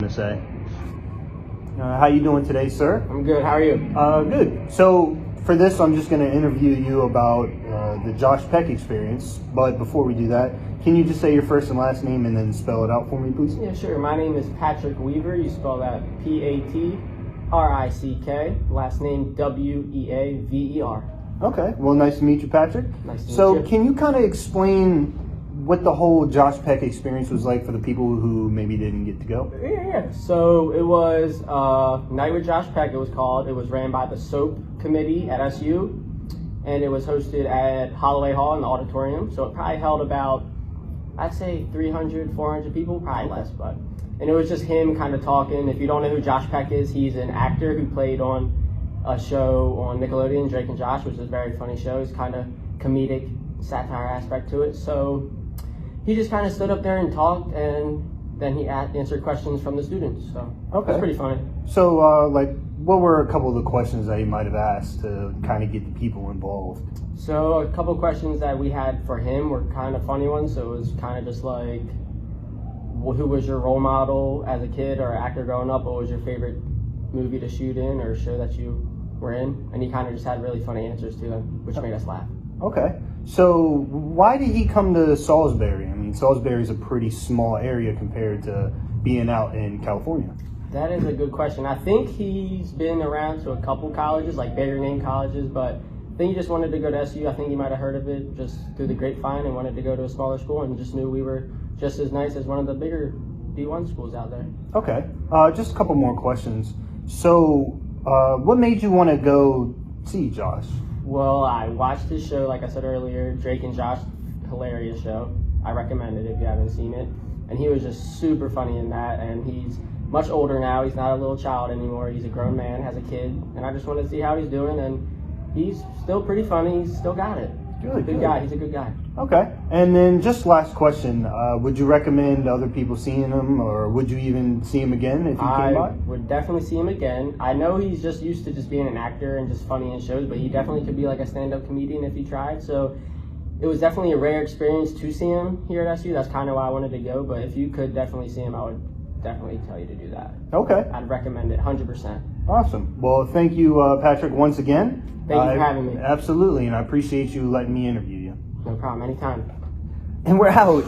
to say. How you doing today, sir? I'm good. How are you? Good. So for this, I'm just going to interview you about the Josh Peck experience. But before we do that, can you just say your first and last name and then spell it out for me, please? Yeah, sure. My name is Patrick Weaver. You spell that Patrick. Last name Weaver. Okay. Well, nice to meet you, Patrick. Nice to meet you. So can you kind of explain what the whole Josh Peck experience was like for the people who maybe didn't get to go? Yeah. So it was Night with Josh Peck, it was called. It was ran by the SOAP committee at SU, and it was hosted at Holloway Hall in the auditorium. So it probably held about, I'd say 300, 400 people, probably less, but. And it was just him kind of talking. If you don't know who Josh Peck is, he's an actor who played on a show on Nickelodeon, Drake and Josh, which is a very funny show. It's kind of comedic satire aspect to it. So he just kind of stood up there and talked, and then he answered questions from the students. So It was pretty funny. So, what were a couple of the questions that you might have asked to kind of get the people involved? So a couple of questions that we had for him were kind of funny ones. So it was kind of just like, who was your role model as a kid or actor growing up? What was your favorite movie to shoot in or show that you were in? And he kind of just had really funny answers to them, which made us laugh. Okay. So why did he come to Salisbury? I mean, Salisbury is a pretty small area compared to being out in California. That is a good question. I think he's been around to a couple colleges, like bigger name colleges, but I think he just wanted to go to SU. I think he might have heard of it just through the grapevine and wanted to go to a smaller school and just knew we were just as nice as one of the bigger D1 schools out there. Okay. Just a couple more questions. So what made you want to go see Josh? Well, I watched his show, like I said earlier, Drake and Josh, hilarious show. I recommend it if you haven't seen it. And he was just super funny in that, and he's much older now. He's not a little child anymore. He's a grown man, has a kid, and I just wanted to see how he's doing, and he's still pretty funny. He's still got it. Good guy. He's a good guy. Okay. And then just last question, would you recommend other people seeing him, or would you even see him again if he came by? I would definitely see him again. I know he's just used to just being an actor and just funny in shows, but he definitely could be like a stand-up comedian if he tried. So it was definitely a rare experience to see him here at SU. That's kind of why I wanted to go, but if you could definitely see him, I would definitely tell you to do that. Okay. I'd recommend it 100%. Awesome. Well, thank you, Patrick, once again. Thank you for having me. Absolutely, and I appreciate you letting me interview you. No problem. Anytime. And we're out.